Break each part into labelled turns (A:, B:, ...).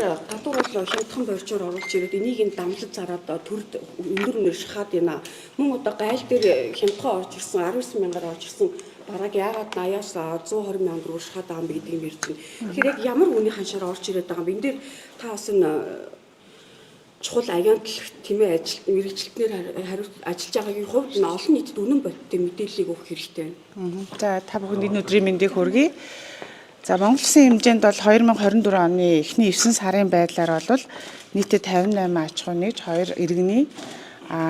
A: гадуур бол хямдхан боржоор оруулж ирээд энийг нь дамлаж зараад төрд өндөр шахаад байна. Мөн одоо гайл дээр хямдхан орж ирсэн 19 мянгаар орж ирсэн бараг яагаад 80-аас 120 мянга руу шахаад байгаа юм бэ гэдгийг ярьж байна. Тэгэхээр яг ямар үний ханшаар орж ирээд байгаа юм бэ? Энд дээр та бас энэ чухал агентлагч тийм ээ мэрэгчлэтнэр ажиллаж байгаагийн хувьд нь олон нийтэд үнэн бодиттой мэдээллийг өгөх хэрэгтэй байна.
B: За та бүхэнд энэ өдрийн мэндийг хүргэе. За Монгол Улсын хэмжээнд бол 2024 оны эхний 9 сарын байдлаар бол нийтдээ 58 аж ахуй нэгж 2 иргэний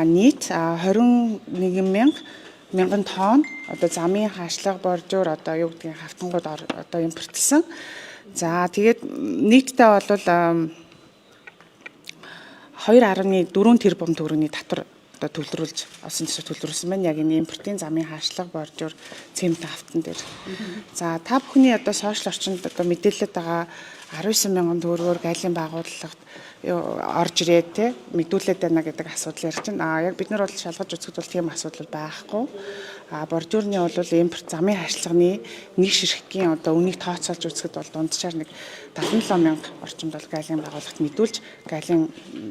B: нийт 21,000 тонн одоо замын хаашлага боржуур одоо юу гэдгийг хавтангууд одоо импортлсон. За тэгээд нийтдээ бол 2.4 тэрбум төгрөгийн татвар одоо төвлөрүүлж олсон төсөв төвлөрүүлсэн байна. Яг энэ импортын замын хаашлага боржуур цемент хавтан дээр. За та бүхний одоо сошиал орчинд одоо мэдээлэлд байгаа 19,000 төгрөгөөр гайлын байгууллагт орж ирээд те мэдүүлээд байна гэдэг асуудал ярьж байна. Яг бид нар бол шалгаж үзэхэд бол тийм асуудал байхгүй. Боржуурны бол импорт замын хашлагын нэг ширхгийн одоо үнийг тооцоолж үзэхэд бол дунджаар нэг 77,000 орчимд бол гайлын байгууллагт мэдүүлж гайлын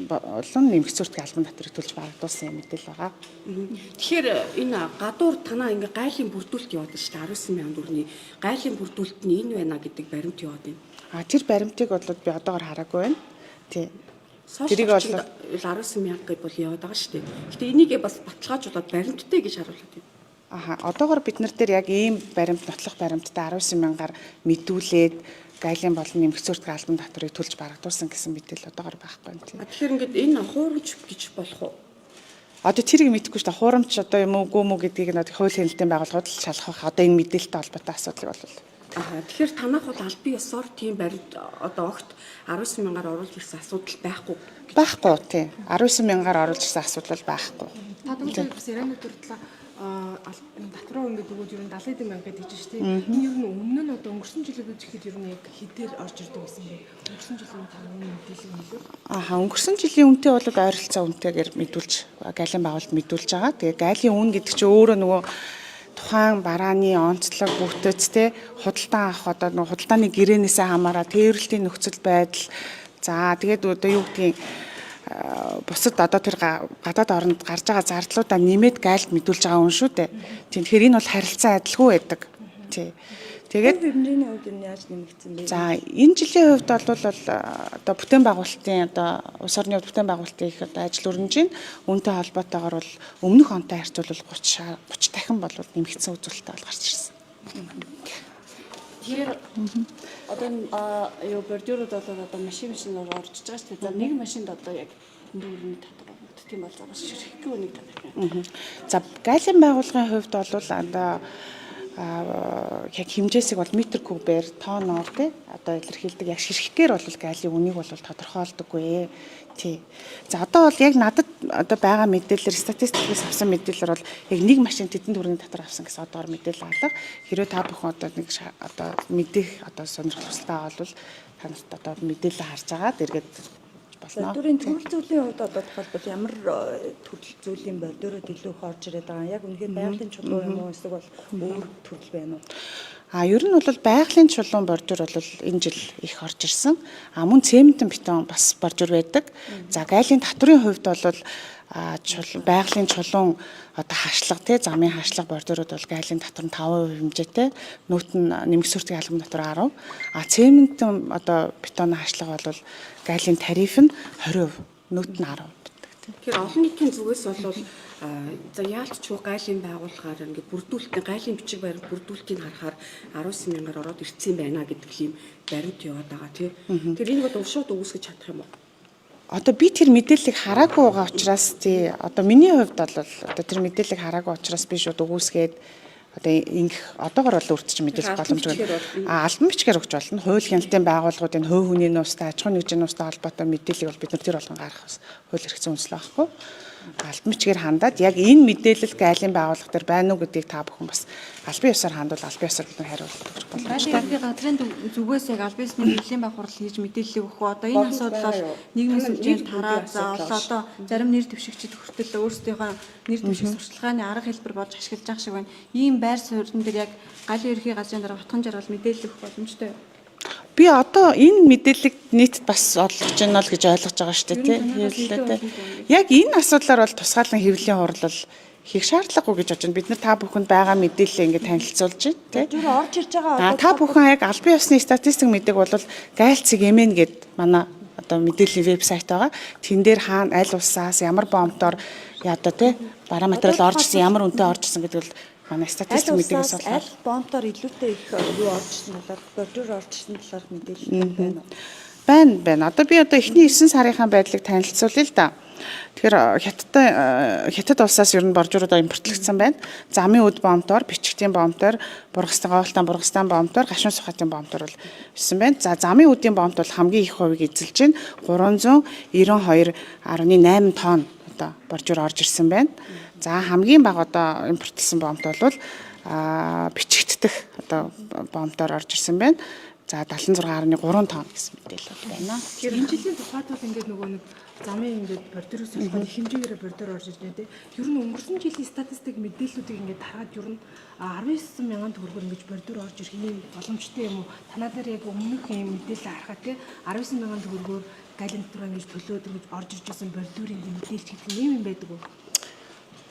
B: болон нэмэгцүүрт галбан татварыг төлж багтуулсан мэдээлэл байгаа.
A: Тэгэхээр энэ гадуур танаа ингээ гайлын бүрдүүлэлт яваад шүү дээ 19,000 төгрөгийн гайлын бүрдүүлэлт нь энэ байна гэдэг баримт яваад байна.
B: Тэр баримтыг бол би одоогоор хараагүй байна. Тий.
A: Тэрийг бол 19,000 гэдээ бол яваад байгаа шүү дээ. Гэтэ энийг бас баталгаажуулаад баримттай гэж харуулдаг юм.
B: Одоогоор бид нар дээр яг ийм баримт нотлох баримттай 19,000-аар мэдүүлээд гайлын болон нэмэгцүүрт галбан татварыг төлж багтуулсан гэсэн мэдээлэл одоогоор байхгүй юм тийм.
A: Тэгэхээр ингээд энэ хуурамч гэж болох уу?
B: Одоо тэрийг мэдэхгүй шүү дээ. Хуурамч одоо юм уу гүм үү гэдгийг нь хууль хяналтын байгууллагууд л шалгах одоо энэ мэдээлэлтэй холбоотой асуудал бол.
A: Тэгэхээр танах бол аль бие ёсоор тийм баримт одоо огт 19,000-аар оруулж ирсэн асуудал байхгүй.
B: Байхгүй тий. 19,000-аар оруулж ирсэн асуудал байхгүй.
C: Та түрүү бас ярианы төрөлөө татвараа ингээд өгөөд ер нь 70 мянга гэдэг чинь тийм. Энэ ер нь өмнө нь одоо өнгөрсөн жилийн үеэхэд ер нь яг хэдээр орж ирдэг гэсэн бэ? Өнгөрсөн жилийн тавны мэдээлэл нь юу?
B: Өнгөрсөн жилийн үнэтэй бол ойролцоо үнэтэйгээр мэдүүлж гайлын байгуулалт мэдүүлж байгаа. Тэгээ гайлын үн гэдэг чинь өөрөө нөгөө тухайн барааны онцлог бүтэц те худалдан авах одоо нөгөө худалдааны гэрээнээсээ хамаараа тээвэрлэлтийн нөхцөл байдал за тэгээд одоо юу гэдгийг бусад одоо тэр гадаад оронд гарч байгаа зардлуудаа нэмээд гайлд мэдүүлж байгаа юм шүү дээ. Тэгэхээр энэ бол харилцан адилгүй байдаг. Тий. Тэгээд
D: хэмжээний хувьд нь яаж нэмэгдсэн бэ?
B: За энэ жилийн хувьд бол одоо бүтээн байгуулалтын одоо улс орны бүтээн байгуулалтын их одоо ажил өрнөжийн үнэтэй холбоотойгоор бол өмнөх онтой харьцуулбал 30 дахин бол нэмэгдсэн үзүүлэлттэй бол гарч ирсэн.
D: Тэгэхээр одоо юу бордюрууд бол одоо машинаар орж байгаа шүү дээ. За нэг машинд одоо яг дүүрний татвар өгдөг юм бол бас ширхэггүй нэг татвар.
B: За гайлын байгууллагын хувьд бол одоо яг хэмжээсийг бол метр кубээр тонноор тий одоо илэрхийлдэг яг ширхгээр бол гайлын үнийг бол тодорхойлдоггүй тий. За одоо бол яг надад одоо байгаа мэдээлэлээр статистикээс авсан мэдээлэлээр бол яг нэг машин тэдэн төгрөгийн татвар авсан гэсэн одоор мэдээлэл алга. Хэрвээ та бүхэн одоо нэг одоо мэдэх одоо сонирхол тусалтай бол танарт одоо мэдээлэл харж байгаа дэргээд болно.
D: Бордюрын төрөл зүйлийн хувьд одоо тухайлбал ямар төрөл зүйлийн бордюрууд илүү их орж ирээд байгаа. Яг үнэхээр байгалийн чулуу юм уу эсвэл өөр төрөл байна уу?
B: Ер нь бол байгалийн чулуун бордюр бол энэ жил их орж ирсэн. Мөн цементэн бетон бас бордюр байдаг. За гайлын татврын хувьд бол байгалийн чулуун одоо хаашлага тий замын хаашлага бордюрууд бол гайлын татвар нь 5% хэмжээтэй, нүүт нь нэмэгцүүртийн албан татвар 10. Цементэн одоо бетон хаашлага бол гайлын тариф нь 20%, нүүт нь 10%.
A: Тэгэхээр олон нийтийн зүгээс бол за яалтч гайлын байгууллагаар ингээд бүрдүүлэлтийн гайлын бичиг баримт бүрдүүлэлтийг харахаар 19,000-аар ороод ирсэн байна гэдэг ийм баримт яваад байгаа тий. Тэгэхээр энийг бол шууд өгөөсгөж чадах юм уу?
B: Одоо би тэр мэдээллийг хараагүй байгаа учраас тий одоо миний хувьд бол одоо тэр мэдээллийг хараагүй учраас би шууд өгөөсгээд одоо ингэх одоогор бол өөрчлөж мэдээлэх боломжгүй. Албан бичгээр өгч болно. Хууль хяналтын байгууллагуудын хувь хүний нуустай, аж ахуйн нэгжийн нуустай холбоотой мэдээллийг бол бид нар тэр болгон гаргах хууль хэрэгцээ үндэслэл байхгүй. Албан бичгээр хандаад яг энэ мэдээлэл гайлын байгууллага дээр байна уу гэдгийг та бүхэн бас албан ёсоор хандвал албан ёсоор бид нар хариулт өгөх боломжтой.
C: Гайлын газрын зүгээс яг албан ёсны нэгдлийн байгууллага хийж мэдээлэл өгөх үү? Одоо энэ асуудал нийгмийн сүлжээнд тараад за одоо зарим нэр дэвшигчид хүртэл өөрсдийнхөө нэр дэвших сурталчилгааны арга хэлбэр болж ашиглаж байгаа шиг байна. Ийм байр суурин дээр яг гайлын ерхий газрын дараа утхан жаргал мэдээлэл өгөх боломжтой юу?
B: Би одоо энэ мэдээллийг нийтэд бас олгож байна л гэж ойлгож байгаа шүү дээ тий. Яг энэ асуудлаар бол тусгаалan хэвлэлийн хурлал хийх шаардлагагүй гэж бодож байна. Бид нар та бүхэнд байгаа мэдээлэлээ ингээд танилцуулж байна тий.
C: Боржуур орж ирж байгаа
B: Та бүхэн яг албан ёсны статистик мэдээг бол гайлцэг эмэн гэд манай одоо мэдээллийн вебсайт байгаа. Тэн дээр хаана аль улсаас ямар бомбоор одоо тий бараа материал орж ирсэн, ямар үнэтэй орж ирсэн гэдэг бол манай статистик мэдээлэлээс олох.
C: аль бомбоор илүүтэй их юу орж ирсэн талаар боржуур орж ирсэн талаар мэдээлэл байна уу?
B: Байна. Одоо би эхний 9 сарынхаа байдлыг танилцуулъя л да. Тэгэхээр хятад улсаас ер нь боржууруудаа импортлогдсон байна. Замын үд бомбоор, бичгтийн бомбоор, Бургастан бомбоор, гашуун сухатын бомбоор бол ирсэн байна. За замын үдийн бомбд бол хамгийн их хувийг эзэлж байна. 392.8 тонн одоо боржуур орж ирсэн байна. За хамгийн бага одоо импортлсон бомбд бол бичигддэх одоо бомбоор орж ирсэн байна. За 76.3 тонн гэсэн мэдээлэл байна.
E: Тэгэхээр энэ жилийн тухайд бол ингээд нөгөө нэг замын ингээд бордороос болохоор их хэмжээгээр бордор орж ирж байна тий. Ер нь өнгөрсөн жилийн статистик мэдээллүүдийг ингээд хараад ер нь 19 мянган төгрөгөөр ингэж бордор орж ирэх юм боломжтой юм уу? Танаа дээр яг өмнөх юм мэдээлэл харахад тий 19 мянган төгрөгөөр галент дотор ингэж төлөөд ингэж орж ирж байсан бордорын мэдээлэл гэдэг юм байдаг уу?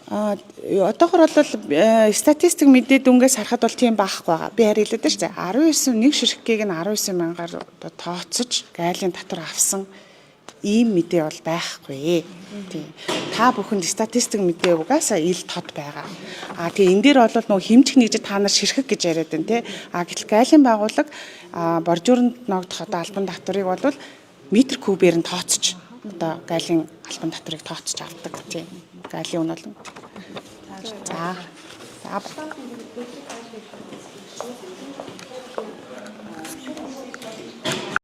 B: Одоогор бол статистик мэдээ дүнгээс харахад бол тийм баахгүй байгаа. Би харилаад байна шүү дээ. 19 нэг ширхгийг нь 19 мянгаар тооцож гайлын татвар авсан ийм мэдээ бол байхгүй. Тийм. Та бүхэнд статистик мэдээ угаасаа ил тод байгаа. Тэгээ энэ дээр бол нөгөө хэмжих нэгжид та нар ширхэг гэж яриад байна тий. Гэтэл гайлын байгууллага боржууранд ногдох одоо албан татварыг бол метр кубээр нь тооцож одоо гайлын албан татварыг тооцож авдаг тийм. Гайлын үн бол. За.